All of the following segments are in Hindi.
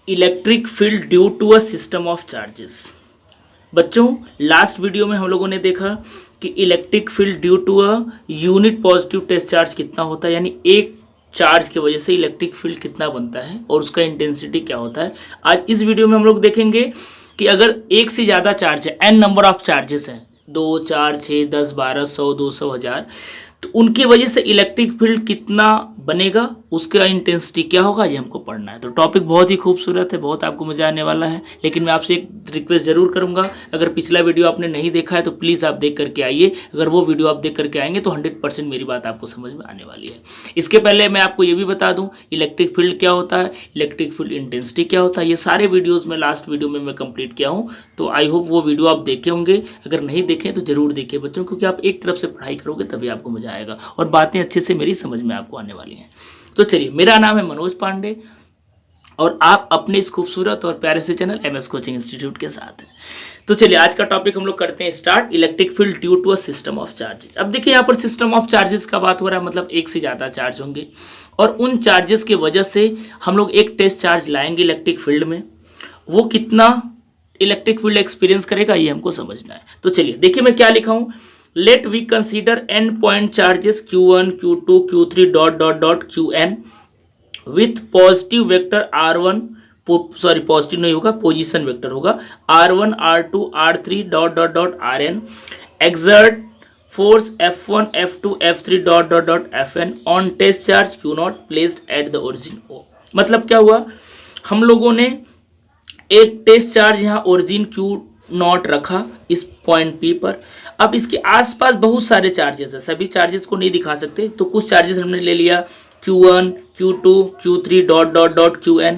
Electric field due to a system of charges. बच्चों, लास्ट वीडियो में हम लोगों ने देखा कि electric field due to a unit positive test charge कितना होता है, यानी एक चार्ज की वजह से इलेक्ट्रिक फील्ड कितना बनता है और उसका इंटेंसिटी क्या होता है। आज इस वीडियो में हम लोग देखेंगे कि अगर एक से ज़्यादा चार्ज है, एन नंबर ऑफ चार्जेस हैं, 2, 4, 6, 10, 12, 100, 200, 1000, तो उनकी वजह से इलेक्ट्रिक फील्ड कितना बनेगा, उसका इंटेंसिटी क्या होगा, ये हमको पढ़ना है। तो टॉपिक बहुत ही खूबसूरत है, बहुत आपको मजा आने वाला है। लेकिन मैं आपसे एक रिक्वेस्ट जरूर करूंगा, अगर पिछला वीडियो आपने नहीं देखा है तो प्लीज़ आप देख करके आइए। अगर वो वीडियो आप देख करके आएंगे तो 100% मेरी बात आपको समझ में आने वाली है। इसके पहले मैं आपको ये भी बता दूँ इलेक्ट्रिक फील्ड क्या होता है, इलेक्ट्रिक फील्ड इंटेंसिटी क्या होता है। ये सारे वीडियोज़ में लास्ट वीडियो में मैं कंप्लीट किया हूँ, तो आई होप वो वीडियो आप देखे होंगे। अगर नहीं देखें तो जरूर देखिए बच्चों, क्योंकि आप एक तरफ से पढ़ाई करोगे तभी आपको मजा आएगा और बातें अच्छे से मेरी समझ में आपको आने वाली हैं। तो चलिए, मेरा नाम है मनोज पांडे और आप अपने इस खूबसूरत और प्यारे से चैनल एमएस कोचिंग इंस्टीट्यूट के साथ हैं। तो चलिए, आज का टॉपिक हम लोग करते हैं start, electric field due to a system of charges. अब देखिए, यहाँ पर सिस्टम ऑफ चार्जेस का बात हो रहा है, मतलब एक से ज़्यादा चार्ज होंगे और उन चार्जेस की वजह से हम लोग एक टेस्ट चार्ज लाएंगे इलेक्ट्रिक फील्ड में। वो कितना इलेक्ट्रिक फील्ड एक्सपीरियंस करेगा, ये हमको समझना है। तो चलिए देखिए, मैं क्या लिखा हूँ। Let we consider n point charges q1, q2, q3 dot dot dot qn with positive vector r1, sorry positive नहीं होगा, पोजीशन वेक्टर होगा, r1, r2, r3 dot dot dot rn exert force f1, f2, f3 dot dot dot fn on test charge q0 placed at the origin O। मतलब क्या हुआ, हम लोगों ने एक टेस्ट चार्ज यहाँ ओरिजिन q0 रखा इस पॉइंट P पर। अब इसके आसपास बहुत सारे चार्जेस हैं, सभी चार्जेस को नहीं दिखा सकते, तो कुछ चार्जेस हमने ले लिया Q1, Q2, Q3 dot dot dot Qn,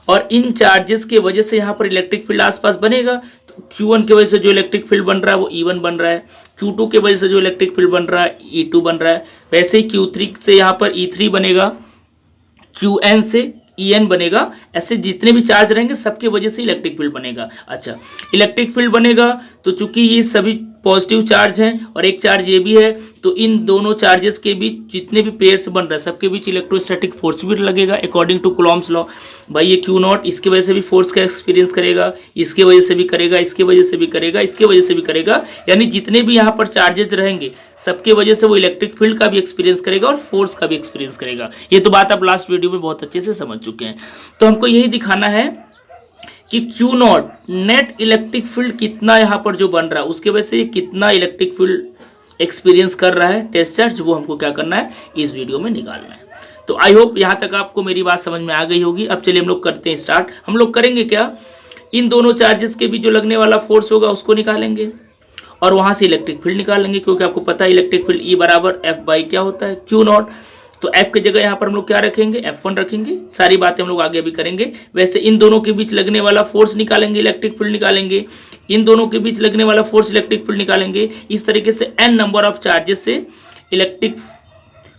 और इन चार्जेस की वजह से यहाँ पर इलेक्ट्रिक फील्ड आसपास बनेगा। तो Q1 की वजह से जो इलेक्ट्रिक फील्ड बन रहा है वो E1 बन रहा है, Q2 की वजह से जो इलेक्ट्रिक फील्ड बन रहा है E2 बन रहा है, वैसे ही Q3 से यहाँ पर E3 बनेगा, Qn से En बनेगा। ऐसे जितने भी चार्ज रहेंगे सबके वजह से इलेक्ट्रिक फील्ड बनेगा। अच्छा, इलेक्ट्रिक फील्ड बनेगा तो चूंकि ये सभी पॉजिटिव चार्ज हैं और एक चार्ज ये भी है, तो इन दोनों चार्जेस के बीच जितने भी पेयर्स बन रहे हैं सबके बीच इलेक्ट्रोस्टैटिक फोर्स भी लगेगा अकॉर्डिंग टू कूलॉम्स लॉ। भाई ये Q0 इसके वजह से भी फोर्स का एक्सपीरियंस करेगा, इसके वजह से भी करेगा, इसके वजह से भी करेगा, इसके वजह से भी करेगा, यानी जितने भी यहाँ पर चार्जेस रहेंगे सबके वजह से वो इलेक्ट्रिक फील्ड का भी एक्सपीरियंस करेगा और फोर्स का भी एक्सपीरियंस करेगा। ये तो बात आप लास्ट वीडियो में बहुत अच्छे से समझ चुके हैं। तो हमको यही दिखाना है कि Q0 नेट इलेक्ट्रिक फील्ड कितना यहाँ पर जो बन रहा है उसके वजह से ये कितना इलेक्ट्रिक फील्ड एक्सपीरियंस कर रहा है टेस्ट चार्ज, वो हमको क्या करना है इस वीडियो में निकालना है। तो आई होप यहाँ तक आपको मेरी बात समझ में आ गई होगी। अब चलिए हम लोग करते हैं स्टार्ट। हम लोग करेंगे क्या, इन दोनों चार्जेस के बीच जो लगने वाला फोर्स होगा उसको निकालेंगे और वहाँ से इलेक्ट्रिक फील्ड निकालेंगे, क्योंकि आपको पता है इलेक्ट्रिक फील्ड E बराबर F बाई क्या होता है Q0। तो F की जगह यहाँ पर हम लोग क्या रखेंगे, F1 रखेंगे। सारी बातें हम लोग आगे भी करेंगे। वैसे इन दोनों के बीच लगने वाला फोर्स निकालेंगे, इलेक्ट्रिक फील्ड निकालेंगे, इन दोनों के बीच लगने वाला फोर्स इलेक्ट्रिक फील्ड निकालेंगे। इस तरीके से n नंबर ऑफ चार्जेस से इलेक्ट्रिक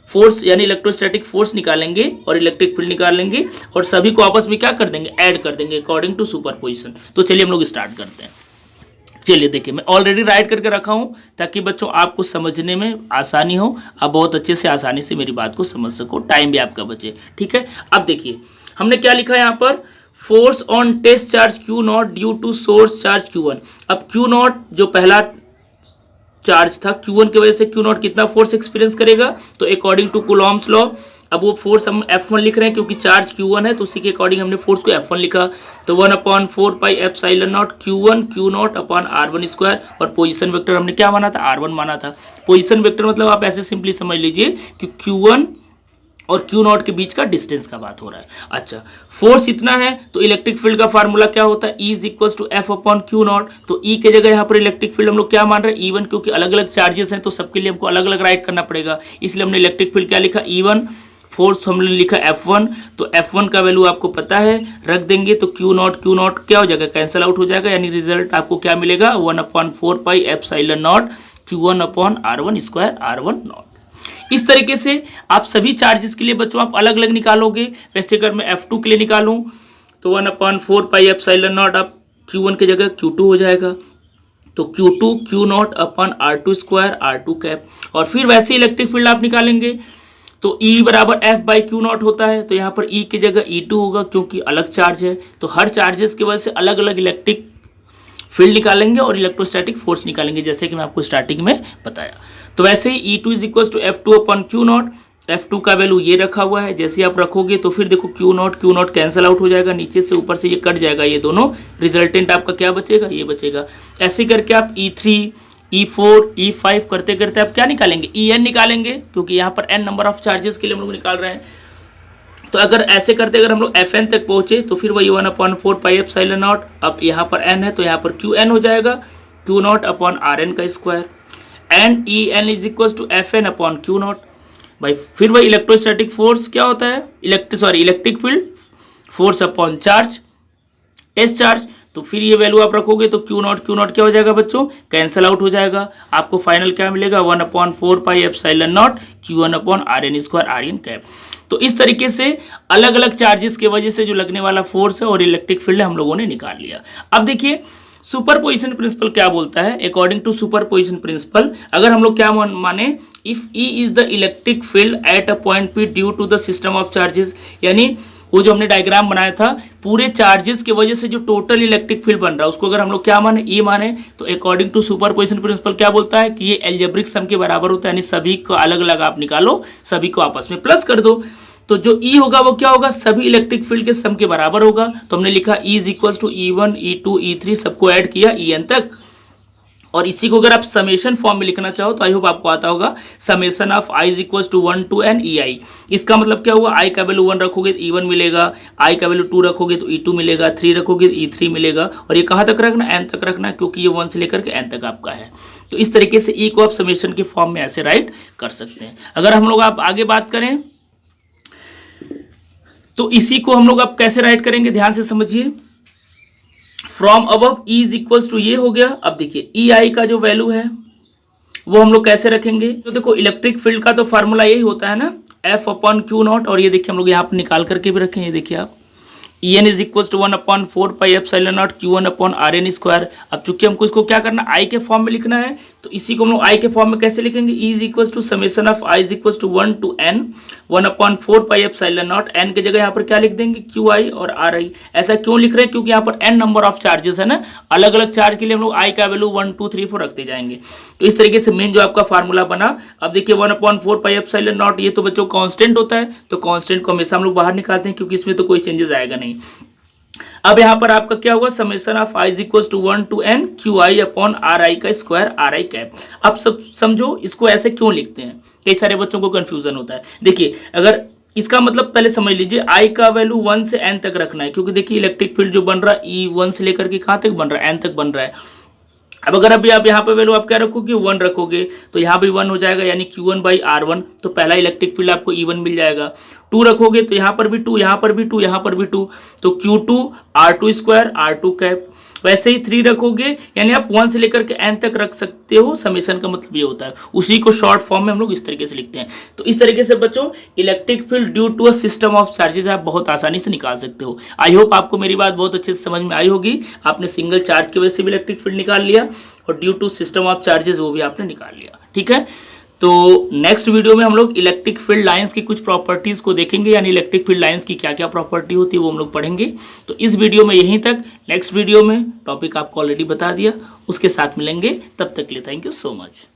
फोर्स यानी इलेक्ट्रोस्टैटिक फोर्स निकालेंगे और इलेक्ट्रिक फील्ड निकालेंगे और सभी को आपस में क्या कर देंगे, ऐड कर देंगे अकॉर्डिंग टू सुपरपोजिशन। तो चलिए हम लोग स्टार्ट करते हैं। चलिए देखिए, मैं ऑलरेडी राइट करके रखा हूं ताकि बच्चों आपको समझने में आसानी हो, आप बहुत अच्छे से आसानी से मेरी बात को समझ सको, टाइम भी आपका बचे। ठीक है, अब देखिए हमने क्या लिखा है यहाँ पर, force on test charge Q0 due to source charge Q1। अब Q0 जो पहला चार्ज था, Q1 की वजह से Q0 कितना फोर्स एक्सपीरियंस करेगा, तो अकॉर्डिंग टू कूलॉम्स लॉ अब वो फोर्स हम F1 लिख रहे हैं क्योंकि चार्ज Q1 है, तो उसी के अकॉर्डिंग हमने फोर्स को F1 लिखा। तो 1/4 pi epsilon naught Q1 Q0 upon R1 square, और पोजीशन वेक्टर हमने क्या माना था, R1 माना था। पोजीशन वेक्टर मतलब आप ऐसे सिंपली समझ लीजिए कि Q1 और Q0 के बीच का डिस्टेंस का बात हो रहा है। अच्छा, फोर्स इतना है तो इलेक्ट्रिक फील्ड का फार्मूला क्या होता है, E is equal to F upon Q0। तो E के जगह यहाँ पर इलेक्ट्रिक फील्ड हम लोग क्या मान रहे हैं, E1, क्योंकि अलग अलग चार्जेस हैं तो सबके लिए हमको अलग अलग राइट करना पड़ेगा, इसलिए हमने इलेक्ट्रिक फील्ड क्या लिखा, E1, फोर्स हमने लिखा F1। तो F1 का वैल्यू आपको पता है, रख देंगे तो Q0 क्या हो जाएगा, कैंसिल आउट हो जाएगा, यानी रिजल्ट आपको क्या मिलेगा, 1/4 pi epsilon naught Q1 upon R1 square R1 not. इस तरीके से आप सभी चार्जेस के लिए बच्चों आप अलग अलग निकालोगे। वैसे अगर मैं F2 के लिए निकालूं तो 1/4 पाई एप्सिलॉन नॉट आप Q1 की जगह Q2 हो जाएगा, तो Q2 Q0 upon R2 square R2 cap. और फिर वैसे इलेक्ट्रिक फील्ड आप निकालेंगे तो E बराबर एफ बाई क्यू नॉट होता है, तो यहाँ पर E की जगह E2 होगा क्योंकि अलग चार्ज है। तो हर चार्जेस की वजह से अलग अलग इलेक्ट्रिक फील्ड निकालेंगे और इलेक्ट्रोस्टैटिक फोर्स निकालेंगे, जैसे कि मैं आपको स्टार्टिंग में बताया। तो वैसे ही E2 is equal to F2 upon Q naught. F2 का वैल्यू ये रखा हुआ है, जैसे आप रखोगे तो फिर देखो क्यू नॉट कैंसिल आउट हो जाएगा, नीचे से ऊपर से ये कट जाएगा, ये दोनों रिजल्टेंट आपका क्या बचेगा, ये बचेगा। ऐसे करके आप E3 E4 E5 करते करते आप क्या निकालेंगे, En निकालेंगे, क्योंकि यहाँ पर n नंबर ऑफ चार्जेस के लिए हम लोग निकाल रहे हैं। तो अगर ऐसे करते अगर हम लोग Fn तक पहुंचे तो फिर वही 1/4 पाई एप्सिलॉन नॉट। अब यहाँ पर n है तो यहाँ पर Qn हो जाएगा, क्यू नॉट अपॉन Rn का square, and En is equal to Fn upon Q naught. भाई फिर वही इलेक्ट्रोस्टैटिक फोर्स क्या होता है, electric field force upon charge, test charge. तो फिर ये वैल्यू आप रखोगे तो क्यू नॉट क्या हो जाएगा बच्चों, कैंसिल आउट हो जाएगा। आपको फाइनल क्या मिलेगा, 1/4 pi epsilon naught Q1 upon Rn square Rn cap. तो इस तरीके से अलग अलग चार्जेस की वजह से जो लगने वाला फोर्स है और इलेक्ट्रिक फील्ड हम लोगों ने निकाल लिया। अब देखिए सुपरपोजिशन प्रिंसिपल क्या बोलता है। अकॉर्डिंग टू सुपरपोजिशन प्रिंसिपल अगर हम लोग क्या माने, if E is the electric field at a point P due to the system of charges, यानी वो जो हमने डायग्राम बनाया था पूरे चार्जेस की वजह से जो टोटल इलेक्ट्रिक फील्ड बन रहा है उसको अगर हम लोग क्या माने, E माने, तो अकॉर्डिंग टू सुपरपोजिशन प्रिंसिपल क्या बोलता है कि ये एल्जेब्रिक सम के बराबर होता है, यानी सभी को अलग अलग आप निकालो, सभी को आपस में प्लस कर दो। तो जो E होगा वो क्या होगा, सभी इलेक्ट्रिक फील्ड के सम के बराबर होगा। तो हमने लिखा E is equal to E1 E2 E3 सबको ऐड किया En तक, और इसी को अगर आप समेशन फॉर्म में लिखना चाहो तो आई होप आपको आता होगा, summation of I is equal to 1 to n EI। इसका मतलब क्या हुआ, I का वैल्यू 1 रखोगे तो E1 मिलेगा, I का वैल्यू 2 रखोगे तो E2 मिलेगा, 3 रखोगे तो E3 मिलेगा, और ये कहाँ तक रखना, n तक रखना, क्योंकि ये 1 से लेकर के n तक आपका है। तो इस तरीके से E को आप समेशन के फॉर्म में ऐसे राइट कर सकते हैं। अगर हम लोग आप आगे बात करें तो इसी को हम लोग आप कैसे राइट करेंगे, ध्यान से समझिए। From above E is equals to ये हो गया। अब देखिए EI का जो वैल्यू है वो हम लोग कैसे रखेंगे, तो देखो इलेक्ट्रिक फील्ड का तो फार्मूला यही होता है ना, F अपॉन क्यू नॉट, और ये देखिए हम लोग यहाँ पर निकाल करके भी रखें, ये देखिए आप En is equal to 1/4 pi epsilon naught Q1 upon Rn square. अब चूंकि हमको इसको क्या करना, I के फॉर्म में लिखना है, तो इसी को हम लोग I के फॉर्म में कैसे लिखेंगे, E is equal to summation of I is equal to 1 to n 1/4 pi epsilon naught, n की जगह यहाँ पर क्या लिख देंगे, QI और RI। ऐसा क्यों लिख रहे हैं, क्योंकि यहाँ पर n नंबर ऑफ चार्जेस है ना, अलग अलग चार्ज के लिए हम लोग I का वैल्यू 1 2 3 4 रखते जाएंगे। तो इस तरीके से मेन जो आपका फार्मूला बना। अब देखिए 1/4 पाई एप्सिलॉन नॉट, ये तो बच्चों कांस्टेंट होता है, तो कांस्टेंट को हमेशा हम लोग बाहर निकालते हैं क्योंकि इसमें तो कोई चेंजेस आएगा नहीं। अब यहाँ पर आपका क्या हुआ, summation of I is equal to 1 to n QI upon RI का स्क्वायर RI कैप। अब सब समझो इसको ऐसे क्यों लिखते हैं, कई सारे बच्चों को कंफ्यूजन होता है। देखिए अगर इसका मतलब पहले समझ लीजिए, I का वैल्यू 1 से n तक रखना है, क्योंकि देखिए इलेक्ट्रिक फील्ड जो बन रहा है E1 से लेकर के कहाँ तक बन रहा है, n तक बन रहा है। अब अगर अभी आप यहाँ पे वैल्यू आप क्या रखोगे, 1 रखोगे, तो यहाँ भी 1 हो जाएगा, यानी Q1 बाई R1, तो पहला इलेक्ट्रिक फील्ड आपको E1 मिल जाएगा। 2 रखोगे तो यहाँ पर भी 2, यहाँ पर भी 2, यहाँ पर भी 2, तो Q2 R2 square R2 cap. वैसे ही 3 रखोगे, यानी आप 1 से लेकर के n तक रख सकते हो, समेशन का मतलब ये होता है। उसी को शॉर्ट फॉर्म में हम लोग इस तरीके से लिखते हैं। तो इस तरीके से बच्चों electric field due to a system of charges आप बहुत आसानी से निकाल सकते हो। आई होप आपको मेरी बात बहुत अच्छे से समझ में आई होगी। आपने सिंगल चार्ज की वजह से भी इलेक्ट्रिक फील्ड निकाल लिया और due to system of charges वो भी आपने निकाल लिया, ठीक है। तो नेक्स्ट वीडियो में हम लोग इलेक्ट्रिक फील्ड लाइंस की कुछ प्रॉपर्टीज को देखेंगे, यानी इलेक्ट्रिक फील्ड लाइंस की क्या क्या प्रॉपर्टी होती है वो हम लोग पढ़ेंगे। तो इस वीडियो में यहीं तक, नेक्स्ट वीडियो में टॉपिक आपको ऑलरेडी बता दिया, उसके साथ मिलेंगे, तब तक के लिए थैंक यू सो मच।